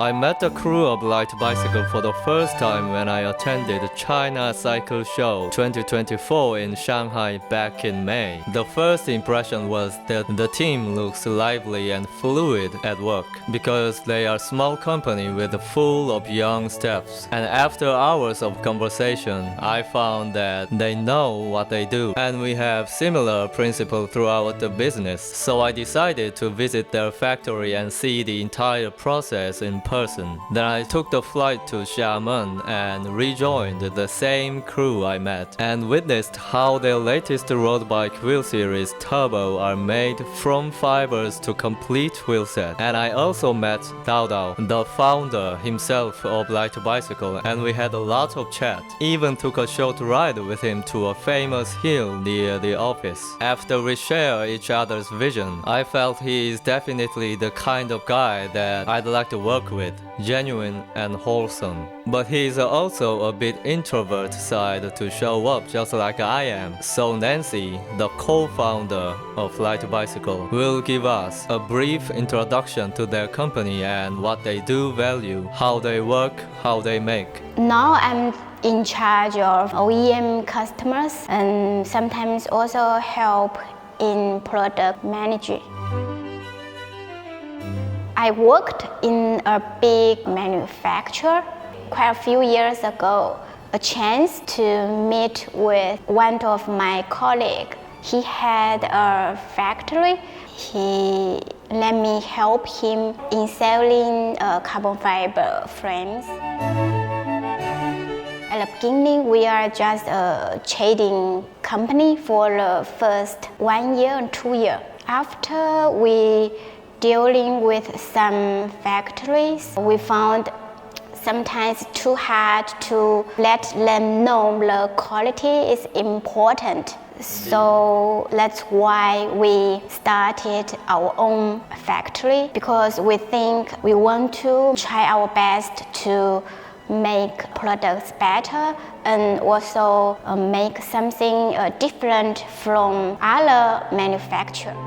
I met the crew of Light Bicycle for the first time when I attended China Cycle Show 2024 in Shanghai back in May. The first impression was that the team looks lively and fluid at work because they are a small company with full of young staffs. And after hours of conversation, I found that they know what they do and we have similar principles throughout the business. So I decided to visit their factory and see the entire process in person. Then I took the flight to Xiamen and rejoined the same crew I met and witnessed how their latest road bike wheel series Turbo are made from fibers to complete wheel set. And I also met Dao Dao, the founder himself of Light Bicycle, and we had a lot of chat. Even took a short ride with him to a famous hill near the office. After we share each other's vision, I felt he is definitely the kind of guy that I'd like to work with, genuine and wholesome. But he is also a bit introvert side to show up just like I am. So Nancy, the co-founder of Light Bicycle, will give us a brief introduction to their company and what they do value, how they work, how they make. Now I'm in charge of OEM customers and sometimes also help in product management. I worked in a big manufacturer quite a few years ago. A chance to meet with one of my colleagues. He had a factory. He let me help him in selling carbon fiber frames. At the beginning, we are just a trading company for the first 1 year and 2 years. After we dealing with some factories, we found sometimes too hard to let them know the quality is important. So that's why we started our own factory, because we think we want to try our best to make products better and also make something different from other manufacturers.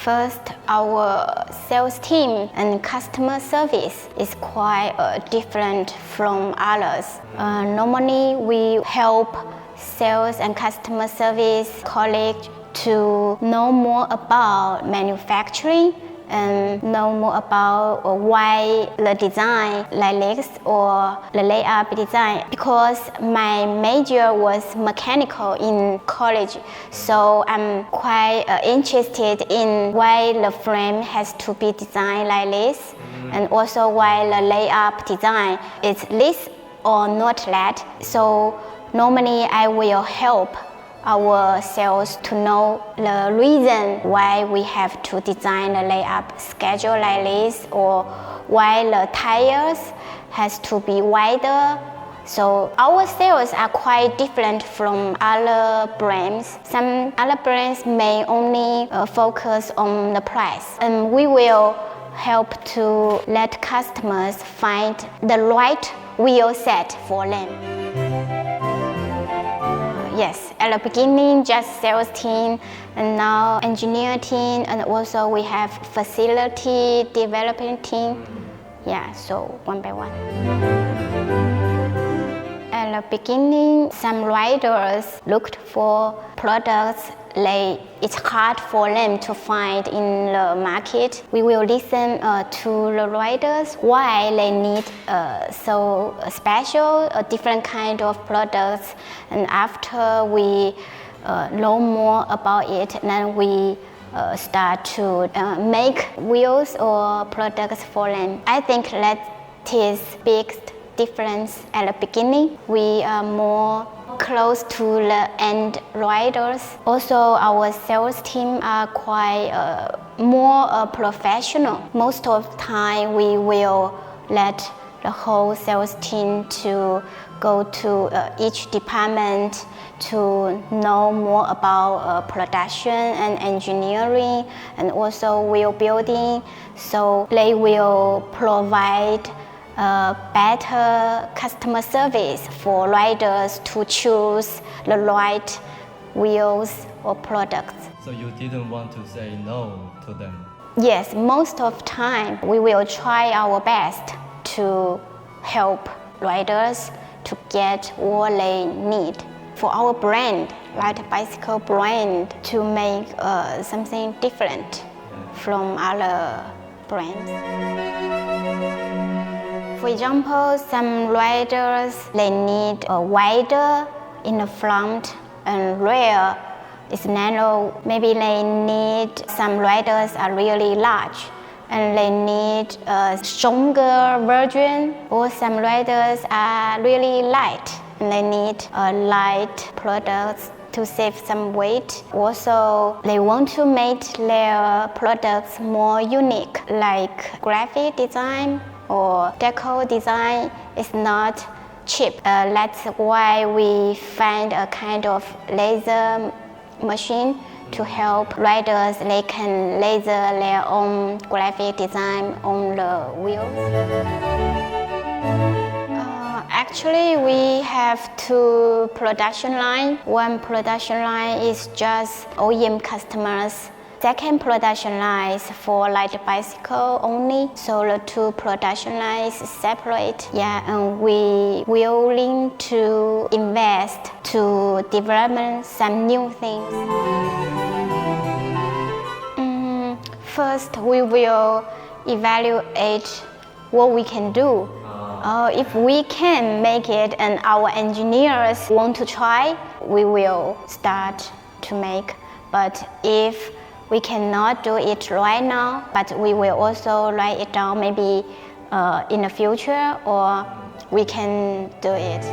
First, our sales team and customer service is quite different from others. Normally, we help sales and customer service colleagues to know more about manufacturing and know more about why the design like this or the layout design. Because my major was mechanical in college, so I'm quite interested in why the frame has to be designed like this, and also why the layout design is this or not that. So normally I will help our sales to know the reason why we have to design the layout schedule like this, or why the tires has to be wider. So our sales are quite different from other brands. Some other brands may only focus on the price, and we will help to let customers find the right wheel set for them. Yes, at the beginning, just sales team, and now engineer team, and also we have facility development team. Yeah, so one by one. At the beginning, some riders looked for products like it's hard for them to find in the market. We will listen to the riders why they need so special, different kind of products. And after we know more about it, then we start to make wheels or products for them. I think that is big difference at the beginning. We are more close to the end riders. Also, our sales team are quite more professional. Most of the time, we will let the whole sales team to go to each department to know more about production and engineering, and also wheel building. So they will provide better customer service for riders to choose the right wheels or products. So you didn't want to say no to them? Yes, most of time we will try our best to help riders to get what they need. For our brand, Light Bicycle brand, to make something different from other brands. For example, some riders, they need a wider in the front and rear is narrow. Maybe they need, some riders are really large and they need a stronger version, or some riders are really light and they need a light products to save some weight. Also, they want to make their products more unique, like graphic design or deco design is not cheap. That's why we find a kind of laser machine to help riders. They can laser their own graphic design on the wheels. Actually, we have two production lines. One production line is just OEM customers. Second production line is for light bicycle only. So the two production lines separate. Yeah, and we willing to invest to develop some new things. First, we will evaluate what we can do. If we can make it and our engineers want to try, we will start to make. But if we cannot do it right now, but we will also write it down maybe in the future, or we can do it.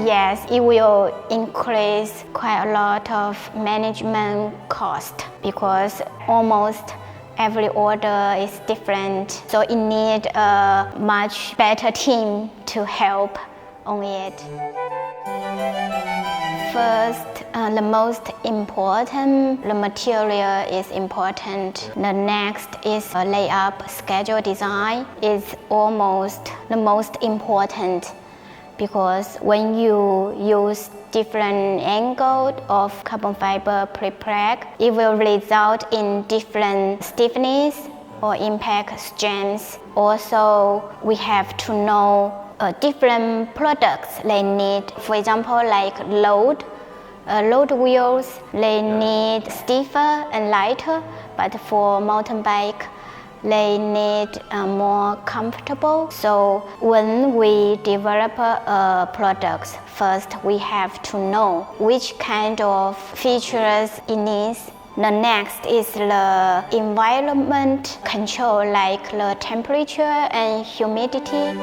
Yes, it will increase quite a lot of management cost because almost every order is different, so it needs a much better team to help on it. First, the most important, the material is important. The next is layup, schedule design is almost the most important, because when you use different angle of carbon fiber prepreg, it will result in different stiffness or impact strengths. Also, we have to know different products they need. For example, like load wheels, they need stiffer and lighter, but for mountain bike, they need more comfortable. So when we develop products, first we have to know which kind of features it needs. The next is the environment control, like the temperature and humidity.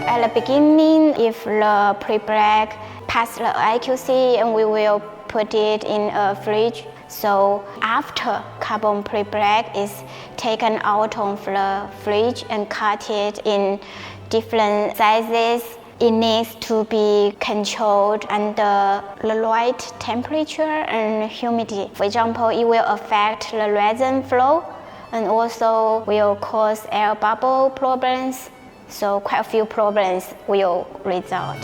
At the beginning, if the prepreg pass the IQC, and we will put it in a fridge. So after carbon prepreg is taken out of the fridge and cut it in different sizes, it needs to be controlled under the right temperature and humidity. For example, it will affect the resin flow and also will cause air bubble problems. So quite a few problems will result.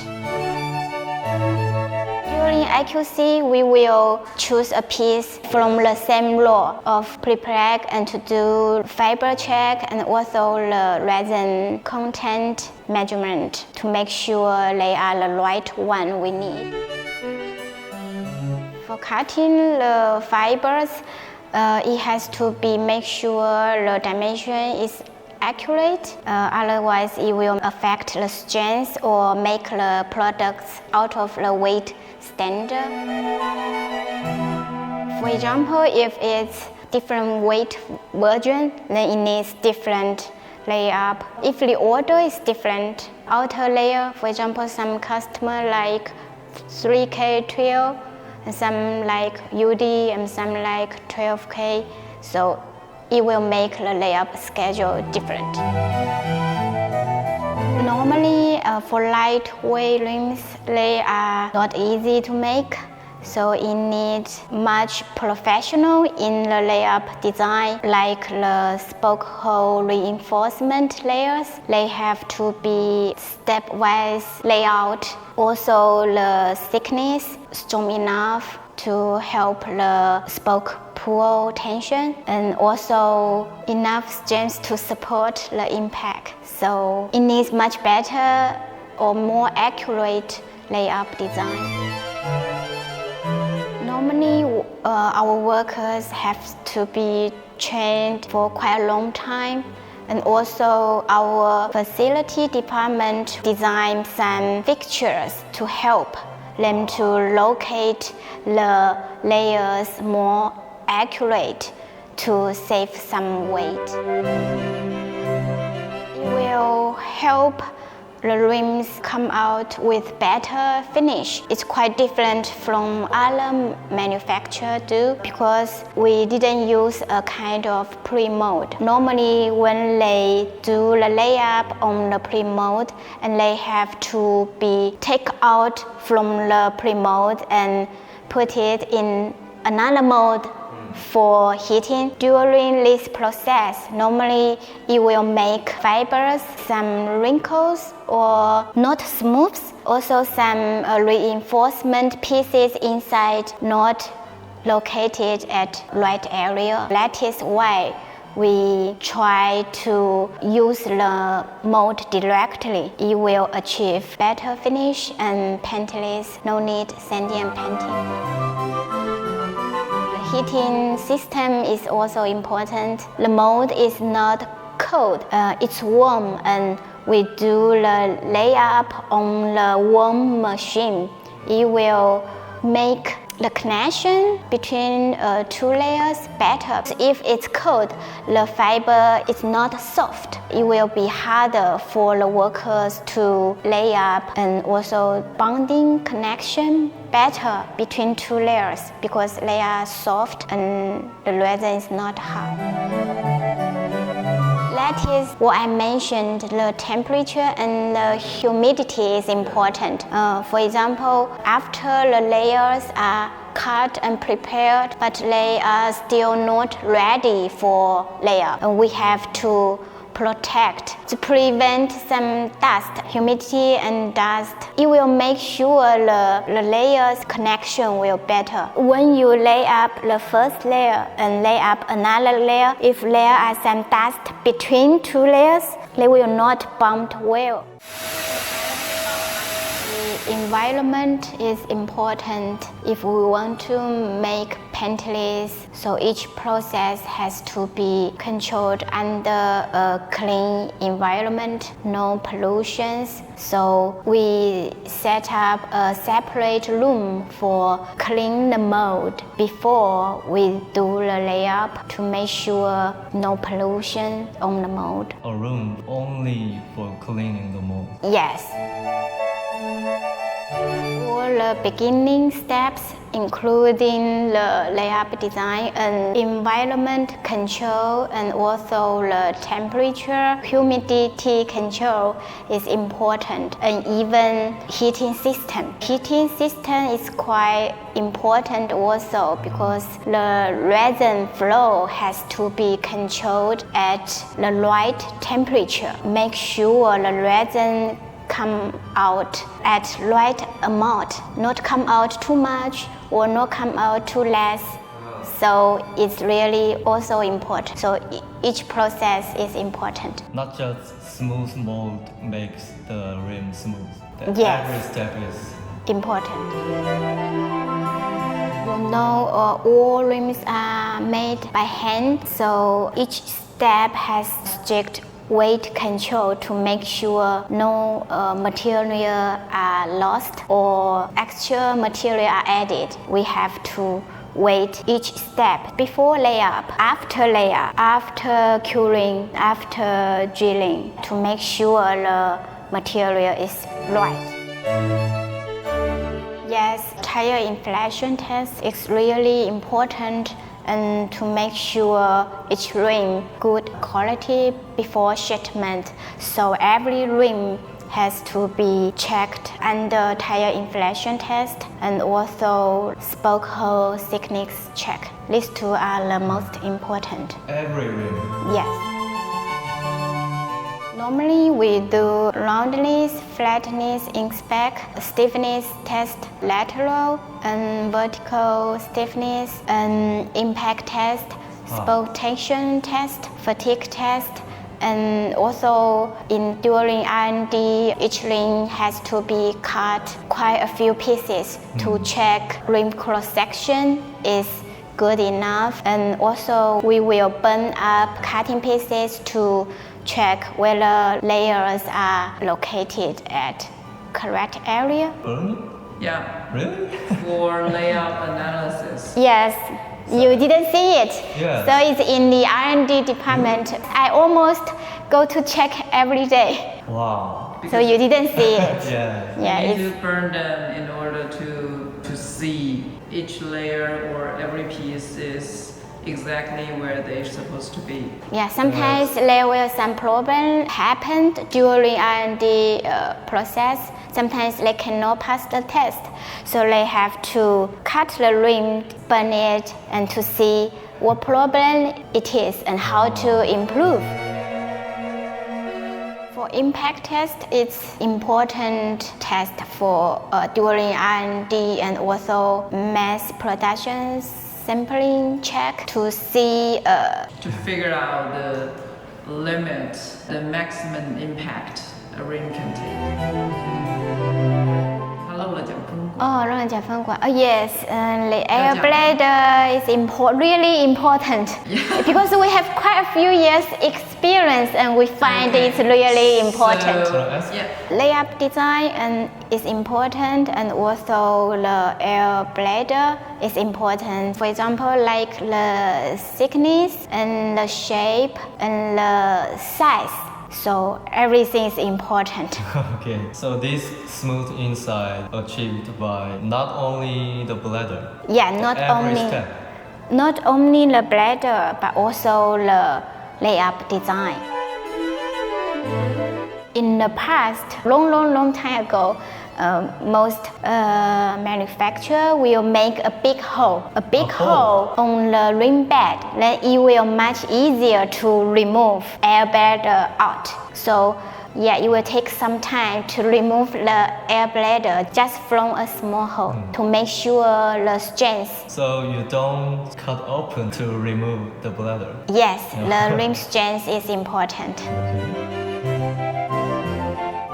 During IQC, we will choose a piece from the same row of prepreg and to do fiber check and also the resin content measurement to make sure they are the right one we need. For cutting the fibers, it has to be make sure the dimension is accurate, otherwise it will affect the strength or make the products out of the weight standard. For example, if it's different weight version, then it needs different layup. If the order is different, outer layer, for example, some customer like 3K12, and some like UD, and some like 12K, so it will make the layup schedule different. Normally, for lightweight rims, they are not easy to make. So it needs much professional in the layup design, like the spoke hole reinforcement layers. They have to be stepwise layout. Also the thickness strong enough to help the spoke pull tension, and also enough strength to support the impact. So it needs much better or more accurate layup design. Normally, our workers have to be trained for quite a long time, and also our facility department designs some fixtures to help them to locate the layers more accurate to save some weight. It will help the rims come out with better finish. It's quite different from other manufacturers do, because we didn't use a kind of pre-mold. Normally when they do the layup on the pre-mold, and they have to be take out from the pre-mold and put it in another mold for heating. During this process, normally it will make fibers, some wrinkles or not smooth. Also some reinforcement pieces inside not located at right area. That is why we try to use the mold directly. It will achieve better finish and paintless, no need sanding and painting. Heating system is also important. The mold is not cold, it's warm, and we do the layup on the warm machine. It will make the connection between two layers better. If it's cold, the fiber is not soft. It will be harder for the workers to lay up, and also bonding connection better between two layers because they are soft and the resin is not hard. That is what I mentioned, the temperature and the humidity is important. For example, after the layers are cut and prepared, but they are still not ready for layup, and we have to protect to prevent some dust, humidity and dust. It will make sure the layers connection will better. When you lay up the first layer and lay up another layer, if there are some dust between two layers, they will not bond well. The environment is important if we want to make paintless, so each process has to be controlled under a clean environment, no pollutions. So we set up a separate room for clean the mold before we do the layup to make sure no pollution on the mold. A room only for cleaning the mold. Yes. For the beginning steps, including the layup design and environment control, and also the temperature, humidity control is important, and even heating system. Heating system is quite important also because the resin flow has to be controlled at the right temperature. Make sure the resin come out at right amount, not come out too much or not come out too less. So it's really also important. So each process is important. Not just smooth mold makes the rim smooth. Yes. Every step is important. You know, all rims are made by hand, so each step has strict weight control to make sure no material are lost or extra material are added. We have to weight each step before layup, after curing, after drilling to make sure the material is right. Yes, tire inflation test is really important, and to make sure each rim good quality before shipment. So every rim has to be checked under tire inflation test and also spoke hole thickness check. These two are the most important. Every rim. Yes. Normally we do roundness, flatness inspect, stiffness test, lateral and vertical stiffness, and impact test, spoke tension test, fatigue test, and also during R&D, each rim has to be cut quite a few pieces to check rim cross section is good enough, and also we will burn up cutting pieces to check whether layers are located at correct area. Burning? Yeah, Really? for layout analysis. Yes, you didn't see it. Yeah. So it's in the R&D department. I almost go to check every day. Wow. So you didn't see it. Yeah. Yeah, You need it's, to burn them in order to see each layer or every piece is exactly where they're supposed to be. yeah. Sometimes there will some problem happened during R&D process. Sometimes they cannot pass the test, so they have to cut the rim, burn it, and to see what problem it is and how to improve. For impact test, it's important test for during R&D and also mass production sampling check to see To figure out the limit, the maximum impact a rim can take. 他漏了讲分管。哦，让人讲分管。Yes, the air 讲 bladder is really important because we have quite a few years experience and we find it's really important. So, ask? yeah. Layup design is important, and also the air bladder is important. For example, like the thickness and the shape and the size. So everything is important. Okay, so this smooth inside achieved by not only the bladder, Yeah, not every only step. not only the bladder but also the layup design. In the past, long time ago, most manufacturer will make a big hole hole. on the rim bed. Then it will much easier to remove air bladder out. So yeah, it will take some time to remove the air bladder just from a small hole to make sure the strength. So you don't cut open to remove the bladder. Yes, the rim strength is important.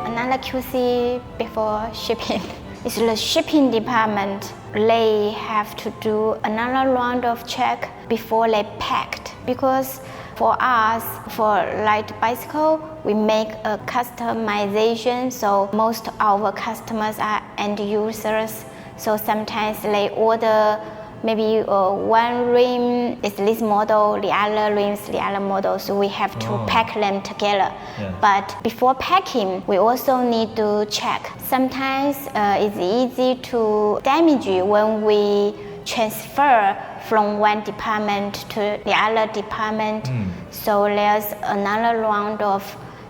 Another QC before shipping is the shipping department. They have to do another round of check before they packed, because for us, for light bicycle, we make a customization. So most of our customers are end users. So sometimes they order maybe one rim is this model, the other rims the other model. So we have to pack them together. Yeah. But before packing, we also need to check. Sometimes it's easy to damage when we transfer from one department to the other department. So there's another round of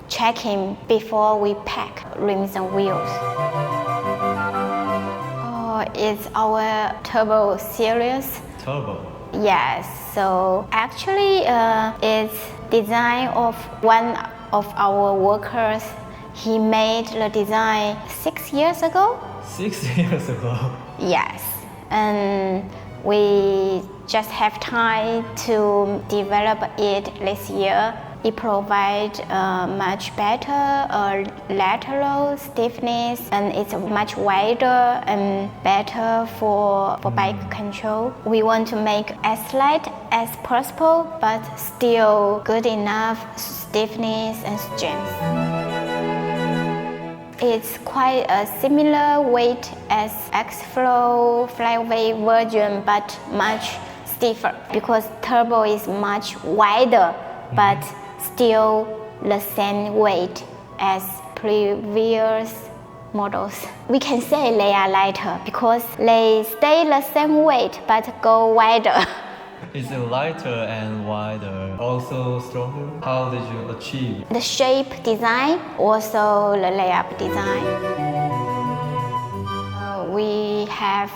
checking before we pack rims and wheels. It's our turbo series. Turbo. Yes, so actually it's design of one of our workers. He made the design 6 years ago. 6 years ago. Yes, and we just have time to develop it this year. It provides much better lateral stiffness, and it's much wider and better for bike control. We want to make as light as possible, but still good enough stiffness and strength. It's quite a similar weight as X-Flow flyweight version, but much stiffer because turbo is much wider, but still the same weight as previous models. We can say they are lighter because they stay the same weight but go wider. Is it lighter and wider? Also stronger? How did you achieve? The shape design, also the layup design. We have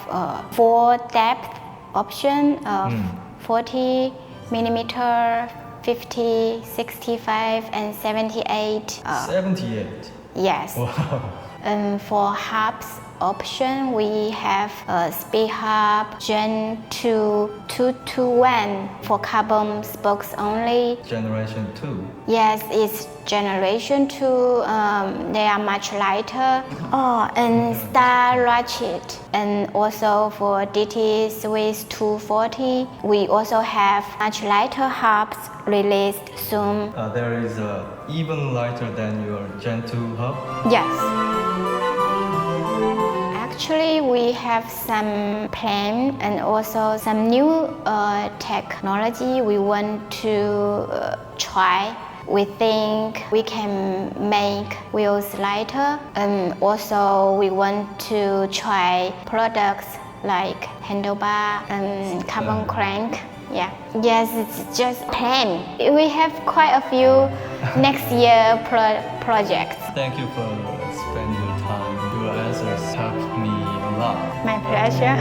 4 depth option of 40 millimeter, 50, 65, and 78. 78. Yes. Wow. And for hubs option, we have a speed hub Gen 2 221 for carbon spokes only. Generation 2. Yes, it's generation 2. They are much lighter. Oh, and Star Ratchet. And also for DT Swiss 240, we also have much lighter hubs released soon. There is even lighter than your Gen 2 hub. Yes. Actually, we have some plan and also some new technology we want to try. We think we can make wheels lighter, and also we want to try products like handlebar and carbon crank. Yeah. Yes, it's just plan. We have quite a few next year projects. Thank you for spending your time. Your answers helped me a lot. My pleasure.